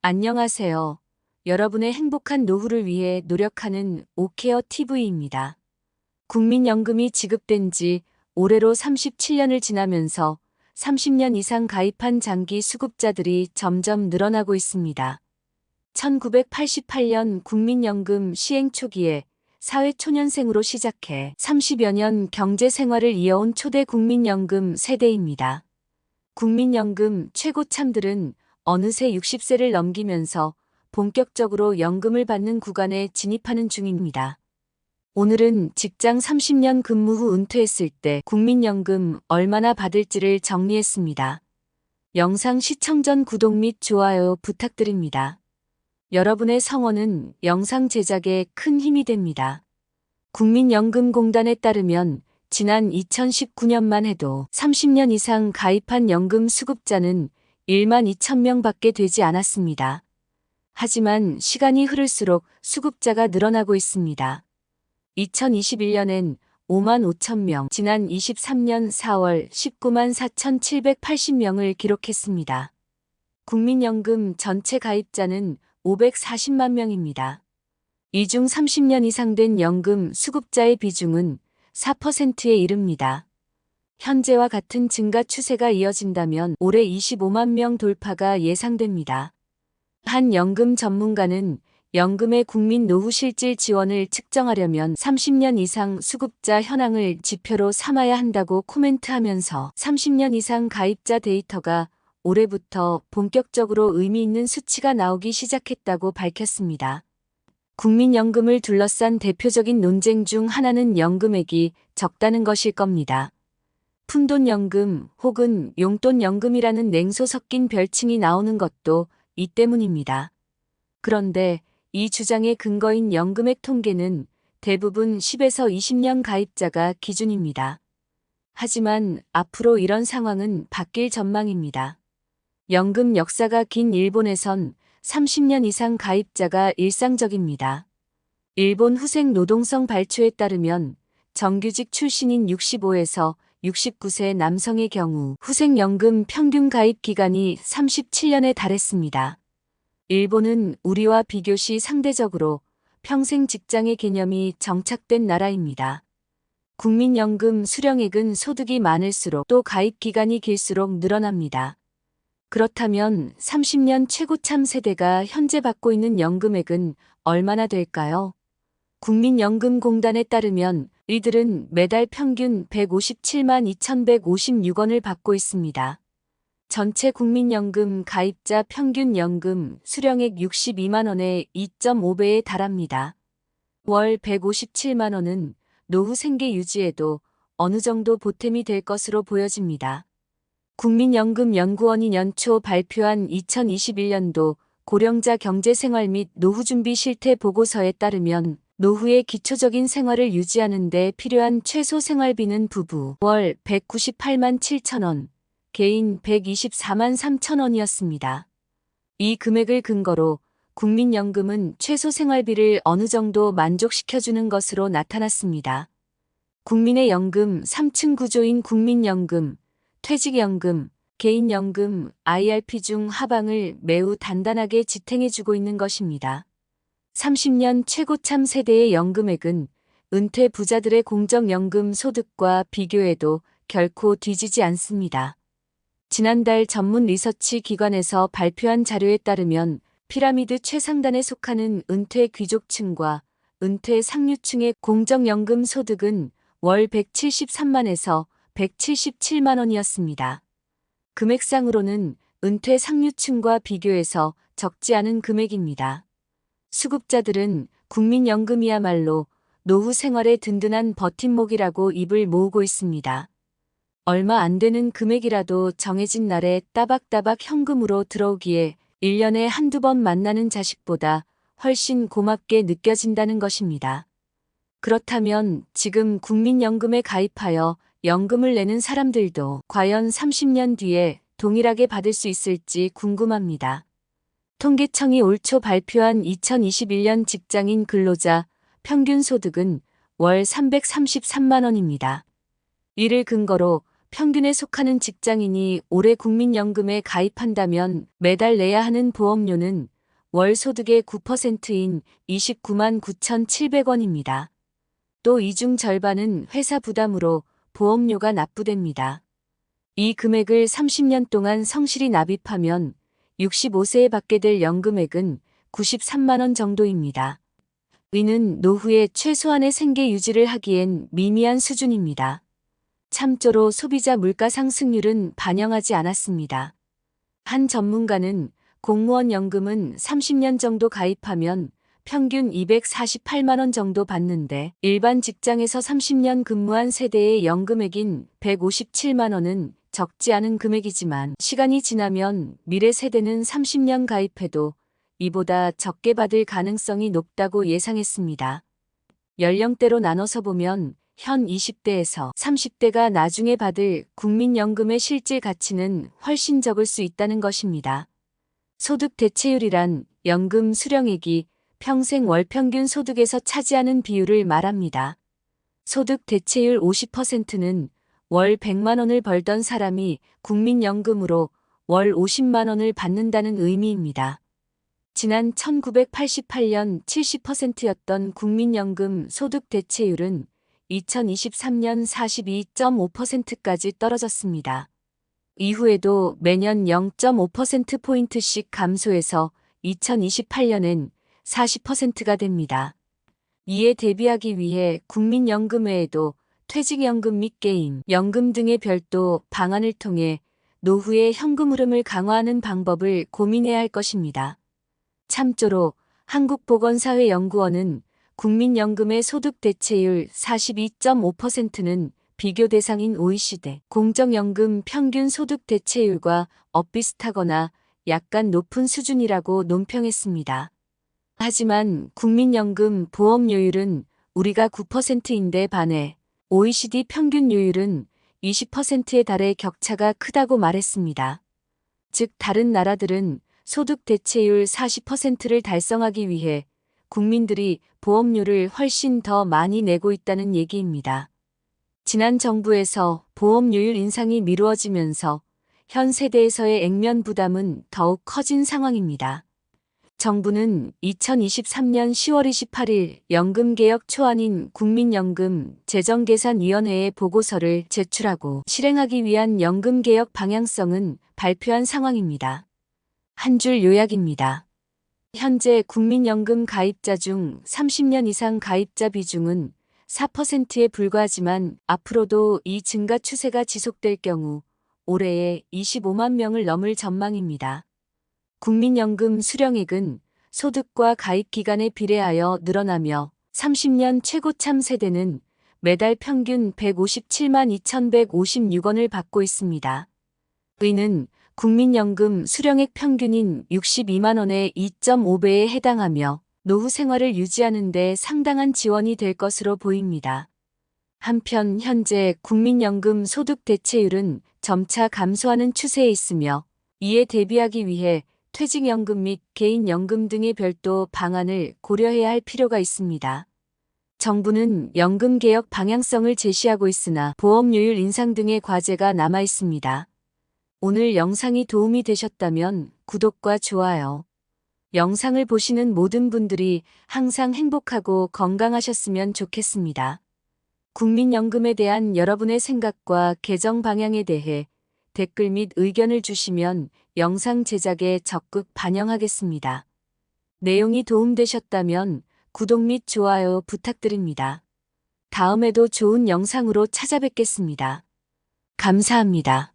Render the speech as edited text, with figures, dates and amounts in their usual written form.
안녕하세요. 여러분의 행복한 노후를 위해 노력하는 오케어 TV입니다. 국민연금이 지급된 지 올해로 37년을 지나면서 30년 이상 가입한 장기 수급자들이 점점 늘어나고 있습니다. 1988년 국민연금 시행 초기에 사회초년생으로 시작해 30여 년 경제생활을 이어온 초대 국민연금 세대입니다. 국민연금 최고참들은 어느새 60세를 넘기면서 본격적으로 연금을 받는 구간에 진입하는 중입니다. 오늘은 직장 30년 근무 후 은퇴했을 때 국민연금 얼마나 받을지를 정리했습니다. 영상 시청 전 구독 및 좋아요 부탁드립니다. 여러분의 성원은 영상 제작에 큰 힘이 됩니다. 국민연금공단에 따르면 지난 2019년만 해도 30년 이상 가입한 연금 수급자는 1만 2천 명밖에 되지 않았습니다. 하지만 시간이 흐를수록 수급자가 늘어나고 있습니다. 2021년엔 5만 5천 명, 지난 23년 4월 19만 4,780명을 기록했습니다. 국민연금 전체 가입자는 540만 명입니다. 이 중 30년 이상 된 연금 수급자의 비중은 4%에 이릅니다. 현재와 같은 증가 추세가 이어진다면 올해 25만 명 돌파가 예상됩니다. 한 연금 전문가는 연금의 국민 노후 실질 지원을 측정하려면 30년 이상 수급자 현황을 지표로 삼아야 한다고 코멘트하면서 30년 이상 가입자 데이터가 올해부터 본격적으로 의미 있는 수치가 나오기 시작했다고 밝혔습니다. 국민연금을 둘러싼 대표적인 논쟁 중 하나는 연금액이 적다는 것일 겁니다. 푼돈연금 혹은 용돈연금이라는 냉소 섞인 별칭이 나오는 것도 이 때문입니다. 그런데 이 주장의 근거인 연금액 통계는 대부분 10에서 20년 가입자가 기준입니다. 하지만 앞으로 이런 상황은 바뀔 전망입니다. 연금 역사가 긴 일본에선 30년 이상 가입자가 일상적입니다. 일본 후생 노동성 발표에 따르면 정규직 출신인 65에서 69세 남성의 경우 후생연금 평균 가입 기간이 37년에 달했습니다. 일본은 우리와 비교시 상대적으로 평생 직장의 개념이 정착된 나라입니다. 국민연금 수령액은 소득이 많을수록 또 가입 기간이 길수록 늘어납니다. 그렇다면 30년 최고참 세대가 현재 받고 있는 연금액은 얼마나 될까요? 국민연금공단에 따르면 이들은 매달 평균 157만 2,156원을 받고 있습니다. 전체 국민연금 가입자 평균 연금 수령액 62만 원의 2.5배에 달합니다. 월 157만 원은 노후 생계 유지에도 어느 정도 보탬이 될 것으로 보여집니다. 국민연금연구원이 연초 발표한 2021년도 고령자 경제생활 및 노후준비 실태 보고서에 따르면 노후의 기초적인 생활을 유지하는 데 필요한 최소 생활비는 부부 월 198만 7천 원, 개인 124만 3천 원이었습니다. 이 금액을 근거로 국민연금은 최소 생활비를 어느 정도 만족시켜주는 것으로 나타났습니다. 국민의 연금 3층 구조인 국민연금, 퇴직연금, 개인연금, IRP 중 하방을 매우 단단하게 지탱해주고 있는 것입니다. 30년 최고참 세대의 연금액은 은퇴 부자들의 공적연금 소득과 비교해도 결코 뒤지지 않습니다. 지난달 전문 리서치 기관에서 발표한 자료에 따르면 피라미드 최상단에 속하는 은퇴 귀족층과 은퇴 상류층의 공적연금 소득은 월 173만에서 177만 원이었습니다. 금액상으로는 은퇴 상류층과 비교해서 적지 않은 금액입니다. 수급자들은 국민연금이야말로 노후 생활의 든든한 버팀목이라고 입을 모으고 있습니다. 얼마 안 되는 금액이라도 정해진 날에 따박따박 현금으로 들어오기에 1년에 한두 번 만나는 자식보다 훨씬 고맙게 느껴진다는 것입니다. 그렇다면 지금 국민연금에 가입하여 연금을 내는 사람들도 과연 30년 뒤에 동일하게 받을 수 있을지 궁금합니다. 통계청이 올 초 발표한 2021년 직장인 근로자 평균 소득은 월 333만 원입니다. 이를 근거로 평균에 속하는 직장인이 올해 국민연금에 가입한다면 매달 내야 하는 보험료는 월 소득의 9%인 29만 9,700원입니다. 또 이 중 절반은 회사 부담으로 보험료가 납부됩니다. 이 금액을 30년 동안 성실히 납입하면 65세에 받게 될 연금액은 93만 원 정도입니다. 이는 노후에 최소한의 생계 유지를 하기엔 미미한 수준입니다. 참조로 소비자 물가 상승률은 반영하지 않았습니다. 한 전문가는 공무원 연금은 30년 정도 가입하면 평균 248만 원 정도 받는데 일반 직장에서 30년 근무한 세대의 연금액인 157만 원은 적지 않은 금액이지만 시간이 지나면 미래 세대는 30년 가입해도 이보다 적게 받을 가능성이 높다고 예상했습니다. 연령대로 나눠서 보면 현 20대에서 30대가 나중에 받을 국민연금의 실질 가치는 훨씬 적을 수 있다는 것입니다. 소득 대체율이란 연금 수령액이 평생 월 평균 소득에서 차지하는 비율을 말합니다. 소득 대체율 50%는 월 100만 원을 벌던 사람이 국민연금으로 월 50만 원을 받는다는 의미입니다. 지난 1988년 70%였던 국민연금 소득 대체율은 2023년 42.5%까지 떨어졌습니다. 이후에도 매년 0.5%포인트씩 감소해서 2028년엔 40%가 됩니다. 이에 대비하기 위해 국민연금 외에도 퇴직연금 및 개인연금 등의 별도 방안을 통해 노후의 현금 흐름을 강화하는 방법을 고민해야 할 것입니다. 참조로 한국보건사회연구원은 국민연금의 소득 대체율 42.5%는 비교 대상인 OECD 공적연금 평균 소득 대체율과 엇비슷하거나 약간 높은 수준이라고 논평했습니다. 하지만 국민연금 보험료율은 우리가 9%인데 반해 OECD 평균료율은 20%에 달해 격차가 크다고 말했습니다. 즉 다른 나라들은 소득 대체율 40%를 달성하기 위해 국민들이 보험료를 훨씬 더 많이 내고 있다는 얘기입니다. 지난 정부에서 보험료율 인상이 미루어지면서 현 세대에서의 액면 부담은 더욱 커진 상황입니다. 정부는 2023년 10월 28일 연금개혁 초안인 국민연금 재정계산위원회에 보고서를 제출하고 실행하기 위한 연금개혁 방향성은 발표한 상황입니다. 한 줄 요약입니다. 현재 국민연금 가입자 중 30년 이상 가입자 비중은 4%에 불과하지만 앞으로도 이 증가 추세가 지속될 경우 올해에 25만 명을 넘을 전망입니다. 국민연금 수령액은 소득과 가입 기간에 비례하여 늘어나며 30년 최고참 세대는 매달 평균 157만 2,156원을 받고 있습니다. 이는 국민연금 수령액 평균인 62만 원의 2.5배에 해당하며 노후 생활을 유지하는 데 상당한 지원이 될 것으로 보입니다. 한편 현재 국민연금 소득 대체율은 점차 감소하는 추세에 있으며 이에 대비하기 위해 퇴직연금 및 개인연금 등의 별도 방안을 고려해야 할 필요가 있습니다. 정부는 연금개혁 방향성을 제시하고 있으나 보험료율 인상 등의 과제가 남아 있습니다. 오늘 영상이 도움이 되셨다면 구독과 좋아요. 영상을 보시는 모든 분들이 항상 행복하고 건강하셨으면 좋겠습니다. 국민연금에 대한 여러분의 생각과 개정 방향에 대해 댓글 및 의견을 주시면 영상 제작에 적극 반영하겠습니다. 내용이 도움되셨다면 구독 및 좋아요 부탁드립니다. 다음에도 좋은 영상으로 찾아뵙겠습니다. 감사합니다.